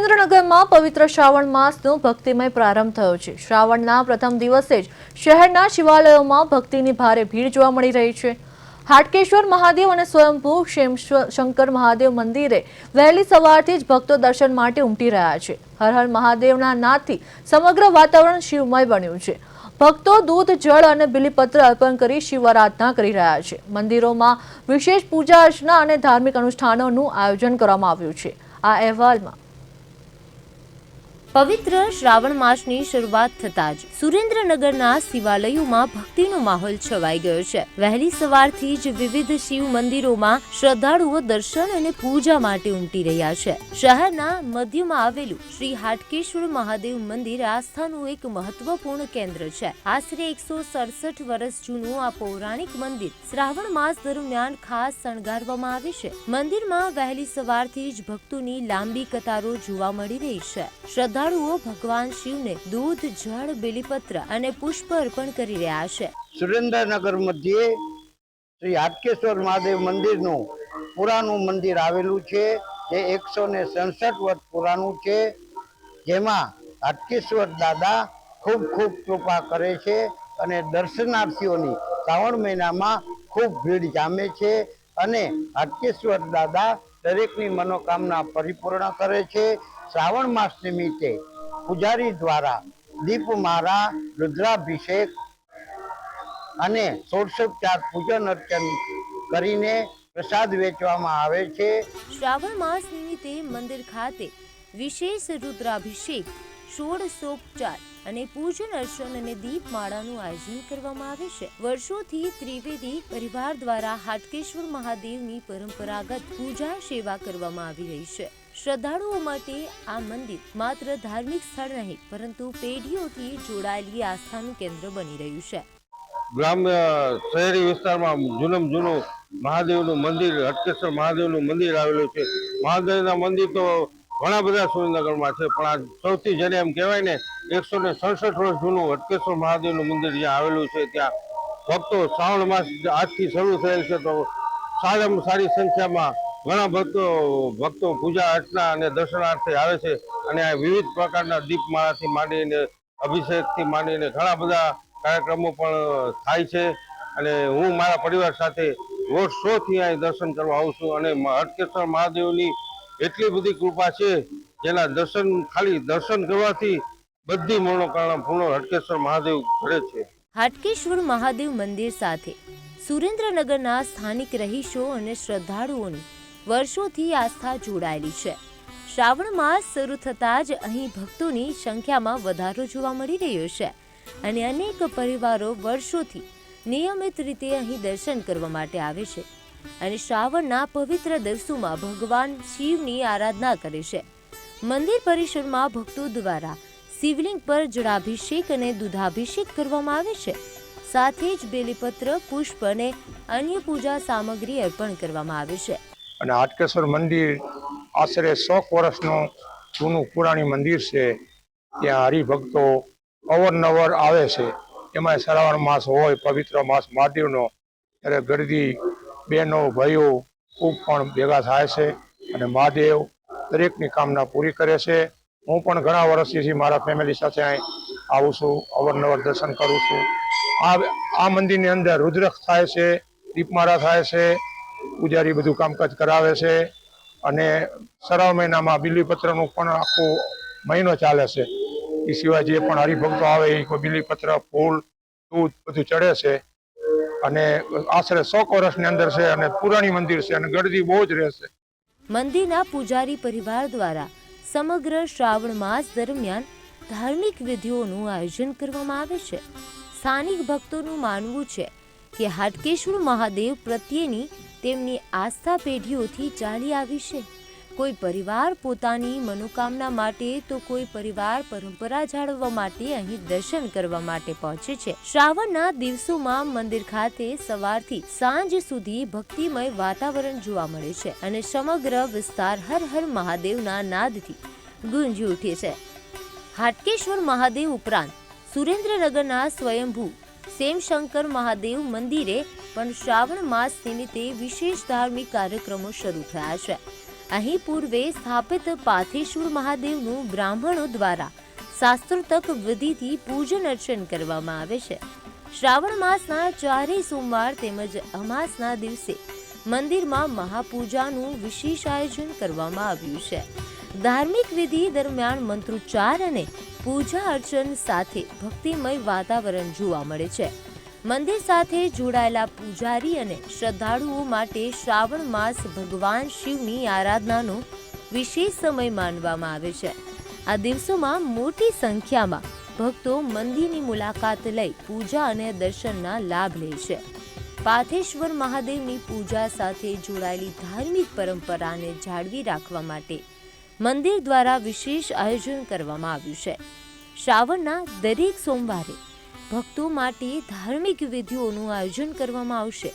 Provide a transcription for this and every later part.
સુરેન્દ્રનગરમાં પવિત્ર શ્રાવણ માસનો ભક્તિમય પ્રારંભ થયો છે। શ્રાવણના પ્રથમ દિવસે જ શહેરના શિવાલયોમાં ભક્તિની ભારે ભીડ જોવા મળી રહી છે। હાટકેશ્વર મહાદેવ અને સ્વયંભૂ શંકર મહાદેવ મંદિરે વહેલી સવારથી જ ભક્તો દર્શન માટે ઉમટી રહ્યા છે। હર હર મહાદેવના નાદથી સમગ્ર વાતાવરણ શિવમય બન્યું છે। ભક્તો દૂધ, જળ અને બિલીપત્ર અર્પણ કરી શિવ આરાધના કરી રહ્યા છે। મંદિરોમાં વિશેષ પૂજા અર્ચના અને ધાર્મિક અનુષ્ઠાનોનું આયોજન કરવામાં આવ્યું છે। આ અહેવાલમાં પવિત્ર શ્રાવણ માસની શરૂઆત થતાં જ સુરેન્દ્રનગરના શિવાલયોમાં ભક્તિનો માહોલ છવાઈ ગયો છે। વહેલી સવારથી જ વિવિધ શિવ મંદિરોમાં શ્રદ્ધાળુઓ દર્શન અને પૂજા માટે ઉમટી રહ્યા છે। શહેરના મધ્યમાં આવેલું શ્રી હાટકેશ્વર મહાદેવ મંદિર આસ્થાનું એક મહત્વપૂર્ણ કેન્દ્ર છે। આશરે 167 વર્ષ જૂનું આ પૌરાણિક મંદિર શ્રાવણ માસ દરમિયાન ખાસ શણગારવામાં આવે છે। મંદિરમાં વહેલી સવારથી જ ભક્તોની લાંબી કતારો જોવા મળી રહી છે। શ્રદ્ધાળુઓ ભગવાન શિવને દૂધ, જળ, બેલીપત્ર અને પુષ્પ અર્પણ કરી રહ્યા છે। સુરેન્દ્રનગર મધ્યે શ્રી હાટકેશ્વર મહાદેવ મંદિરનું પુરાણું મંદિર આવેલું છે, જે 167 વર્ષ પુરાણું છે, જેમાં હાટકેશ્વર દાદા ખૂબ કૃપા કરે છે અને દર્શનાર્થીઓની શ્રાવણ મહિનામાં ખૂબ ભીડ જામે છે અને હાટકેશ્વર દાદા દરેકની મનોકામના પરિપૂર્ણ કરે છે। શ્રાવણ માસ નિમિત્તે પૂજારી દ્વારા દીપમાળા, રુદ્રાભિષેક અને ષોડશોપચાર પૂજન અર્ચન કરીને પ્રસાદ વેચવામાં આવે છે। શ્રાવણ માસ નિમિત્તે મંદિર ખાતે વિશેષ રુદ્રાભિષેક, ષોડશોપચાર અને પૂજન અર્ચન અને દીપમાળાનું આયોજન કરવામાં આવે છે। વર્ષોથી ત્રિવેદી પરિવાર દ્વારા હાટકેશ્વર મહાદેવની પરંપરાગત પૂજા સેવા કરવામાં આવી રહી છે। શ્રદ્ધાળુઓ માટે આ મંદિર માત્ર ધાર્મિક સ્થળ નહીં, પરંતુ પેઢીઓથી જોડાયેલી આસ્થાનું કેન્દ્ર બની રહ્યું છે। ગ્રામ્ય શહેરી વિસ્તારમાં જૂનું મહાદેવનું મંદિર, હાટકેશ્વર મહાદેવનું મંદિર આવેલું છે। મહાદેવના મંદિર તો ઘણા બધા સુરેન્દ્રનગરમાં છે, પણ આ સૌથી જેને એમ કહેવાય ને 167 વર્ષ જૂનું હાટકેશ્વર મહાદેવનું મંદિર જ્યાં આવેલું છે, ત્યાં ભક્તો શ્રાવણ માસ આજથી શરૂ થયેલ છે, તો સારામાં સારી સંખ્યામાં ઘણા ભક્તો પૂજા અર્ચના અને દર્શનાર્થે આવે છે અને આ વિવિધ પ્રકારના દીપમાળાથી માંડીને અભિષેકથી માંડીને ઘણા બધા કાર્યક્રમો પણ થાય છે અને હું મારા પરિવાર સાથે રોજ શોથી અહીં દર્શન કરવા આવું છું અને હાટકેશ્વર મહાદેવની એટલી બધી કૃપા છે, જેના ખાલી દર્શન કરવાથી બધી મનોકામના પૂર્ણ હાટકેશ્વર મહાદેવ કરે છે। હાટકેશ્વર મહાદેવ મંદિર સાથે સુરેન્દ્રનગરના સ્થાનિક રહીશો અને શ્રદ્ધાળુઓની વર્ષોથી આસ્થા જોડાયેલી છે। શ્રાવણ માસ શરૂ થતાં જ અહીં ભક્તોની સંખ્યામાં વધારો જોવા મળી રહ્યો છે અને અનેક પરિવારો વર્ષોથી નિયમિત રીતે અહીં દર્શન કરવા માટે આવે છે અને શ્રાવણના પવિત્ર દિવસોમાં ભગવાન શિવની આરાધના કરે છે। મંદિર પરિસરમાં ભક્તો દ્વારા શિવલિંગ પર જળાભિષેક અને દૂધાભિષેક કરવામાં આવે છે। સાથે જ બેલીપત્ર, પુષ્પ અને અન્ય પૂજા સામગ્રી અર્પણ કરવામાં આવે છે। અને હાટકેશ્વર મંદિર આશરે 100 વર્ષનું જૂનું પુરાણી મંદિર છે। ત્યાં હરિભક્તો અવારનવાર આવે છે। એમાં શ્રાવણ માસ હોય, પવિત્ર માસ મહાદેવનો, ત્યારે ગરદી બહેનો ભાઈઓ ખૂબ પણ ભેગા થાય છે અને મહાદેવ દરેકની કામના પૂરી કરે છે। હું પણ ઘણા વર્ષથી મારા ફેમિલી સાથે અહીં આવું છું, અવારનવાર દર્શન કરું છું। આ મંદિરની અંદર રુદ્રક થાય છે, દીપમાળા થાય છે, પૂજારી બધું કામકાજ કરાવે છે અને શ્રાવણ મહિનામાં બિલીપત્રનું પણ આખો મહિનો ચાલે છે। એ સિવાય જે પણ હરિભક્તો આવે એ કોઈ બિલીપત્ર, ફૂલ, દૂધ બધું ચડે છે અને આશરે 100 વર્ષની અંદર છે અને પુરાણી મંદિર છે અને ગરદી બહુ જ રહેશે। મંદિરના પૂજારી પરિવાર દ્વારા સમગ્ર શ્રાવણ માસ દરમિયાન ધાર્મિક વિધિઓનું આયોજન કરવામાં આવે છે। સ્થાનિક ભક્તોનું માનવું છે કે હાટકેશ્વર મહાદેવ પ્રત્યેની તેમની આસ્થા પેઢીઓથી ચાલી આવી છે। કોઈ પરિવાર પોતાની મનોકામના માટે તો કોઈ પરિવાર પરંપરા જાળવવા માટે અહીં દર્શન કરવા માટે પહોંચે છે। શ્રાવણના દિવસોમાં મંદિર ખાતે સવારથી સાંજ સુધી ભક્તિમય વાતાવરણ જોવા મળે છે અને સમગ્ર વિસ્તાર હર હર મહાદેવના નાદથી ગુંજી ઉઠે છે। હાટકેશ્વર મહાદેવ ઉપરાંત સુરેન્દ્રનગરના સ્વયંભૂ શંકર મહાદેવ મંદિરે પણ શ્રાવણ માસ નિમિત્તે વિશેષ ધાર્મિક કાર્યક્રમો શરૂ થયા છે। અહીં પૂર્વે સ્થાપિત પાથેશ્વર મહાદેવનું બ્રાહ્મણો દ્વારા શાસ્ત્રોક્ત વિધિથી પૂજન અર્ચન કરવામાં આવે છે. શ્રાવણ માસના ચારેય સોમવાર તેમજ અમાસના દિવસે મંદિરમાં મહાપૂજાનું વિશેષ આયોજન કરવામાં આવ્યું છે. ધાર્મિક વિધિ દરમિયાન મંત્રોચ્ચાર અને પૂજા અર્ચન સાથે ભક્તિમય વાતાવરણ જોવા મળે છે. મંદિર સાથે જોડાયેલા પૂજારી અને શ્રદ્ધાળુઓ માટે શ્રાવણ માસ ભગવાન શિવની આરાધનાનો વિશેષ સમય માનવામાં આવે છે. આ દિવસોમાં મોટી સંખ્યામાં ભક્તો મંદિરની મુલાકાત લઈ પૂજા અને દર્શનના લાભ લે છે. પાથેશ્વર મહાદેવની પૂજા સાથે જોડાયેલી ધાર્મિક પરંપરાને જાળવી રાખવા માટે મંદિર દ્વારા વિશેષ આયોજન કરવામાં આવ્યું છે. શ્રાવણના દરેક સોમવારે ભક્તો માટે ધાર્મિક વિધિઓનું આયોજન કરવામાં આવશે.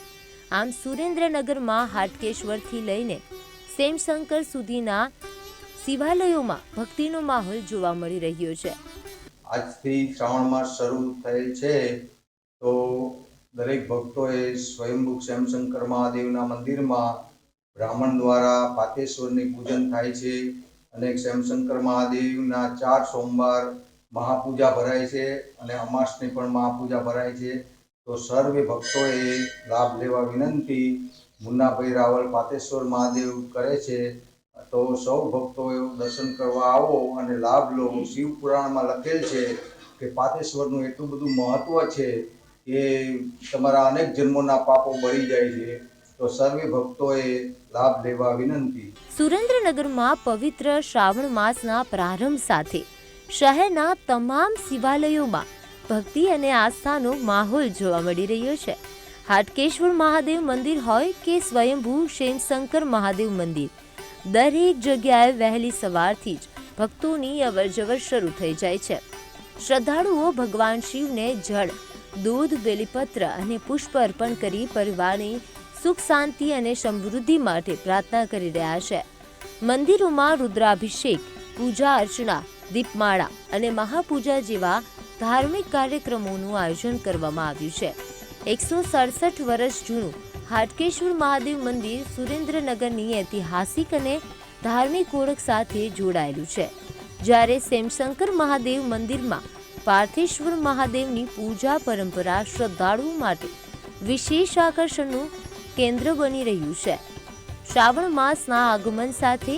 આમ સુરેન્દ્રનગરમાં હાટકેશ્વરથી લઈને સેમશંકર સુધીના શિવાલયોમાં ભક્તિનો માહોલ જોવા મળી રહ્યો છે. આજથી શ્રાવણ માસ શરૂ થયેલ છે તો દરેક ભક્તોએ સ્વયંભૂ શ્યામશંકર મહાદેવના મંદિરમાં બ્રાહ્મણ દ્વારા પાથેશ્વરની પૂજન થાય છે અને શ્યામશંકર મહાદેવના 4 સોમવાર મહાપૂજા ભરાય છે અને અમાસની પણ મહાપૂજા ભરાય છે. તો સર્વે ભક્તોએ લાભ લેવા વિનંતી. મુન્નાભાઈ રાવલ પાથેશ્વર મહાદેવ કરે છે તો સૌ ભક્તોએ દર્શન કરવા આવો અને લાભ લો. શિવ પુરાણમાં લખેલ છે કે પાથેશ્વરનું એટલું બધું મહત્વ છે કે તમારા અનેક જન્મોના પાપો બળી જાય છે. તો સર્વે ભક્તોએ લાભ લેવા વિનંતી. સુરેન્દ્રનગરમાં પવિત્ર શ્રાવણ માસના પ્રારંભ સાથે શહેરના તમામ શિવાલયોમાં ભક્તિ અને આસ્થાનો માહોલ જોવા મળી રહ્યો છે. હાટકેશ્વર મહાદેવ મંદિર હોય કે સ્વયંભૂ શેમશંકર મહાદેવ મંદિર, દરેક જગ્યાએ વહેલી સવારથી જ ભક્તોની અવરજવર શરૂ થઈ જાય છે. શ્રદ્ધાળુઓ ભગવાન શિવને જળ, દૂધ, બેલીપત્ર અને પુષ્પ અર્પણ કરી પરિવારની સુખ શાંતિ અને સમૃદ્ધિ માટે પ્રાર્થના કરી રહ્યા છે. મંદિરોમાં રુદ્રાભિષેક, પૂજા અર્ચના, દીપમાળા અને મહાપૂજા જેવા ધાર્મિક કાર્યક્રમોનું આયોજન કરવામાં આવ્યું છે. 167 વર્ષ જૂનું હાટકેશ્વર મહાદેવ મંદિર સુરેન્દ્રનગરની ઐતિહાસિક અને ધાર્મિક ઓળખ સાથે જોડાયેલું છે. જ્યારે સેમશંકર મહાદેવ મંદિરમાં પાર્થેશ્વર મહાદેવની પૂજા પરંપરા શ્રદ્ધાળુઓ માટે વિશેષ આકર્ષણનું કેન્દ્ર બની રહ્યું છે. શ્રાવણ માસના આગમન સાથે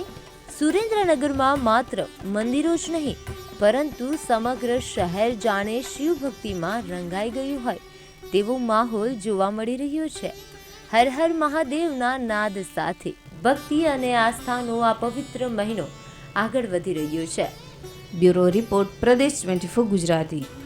સુરેન્દ્રનગરમાં માત્ર મંદિરો જ નહીં પરંતુ સમગ્ર શહેર જાણે શિવ ભક્તિમાં રંગાઈ ગયું હોય તેવો માહોલ જોવા મળી રહ્યો છે. હર હર મહાદેવના નાદ સાથે ભક્તિ અને આસ્થાનો આ પવિત્ર મહિનો આગળ વધી રહ્યો છે. બ્યુરો રિપોર્ટ પ્રદેશ 24 ગુજરાતી.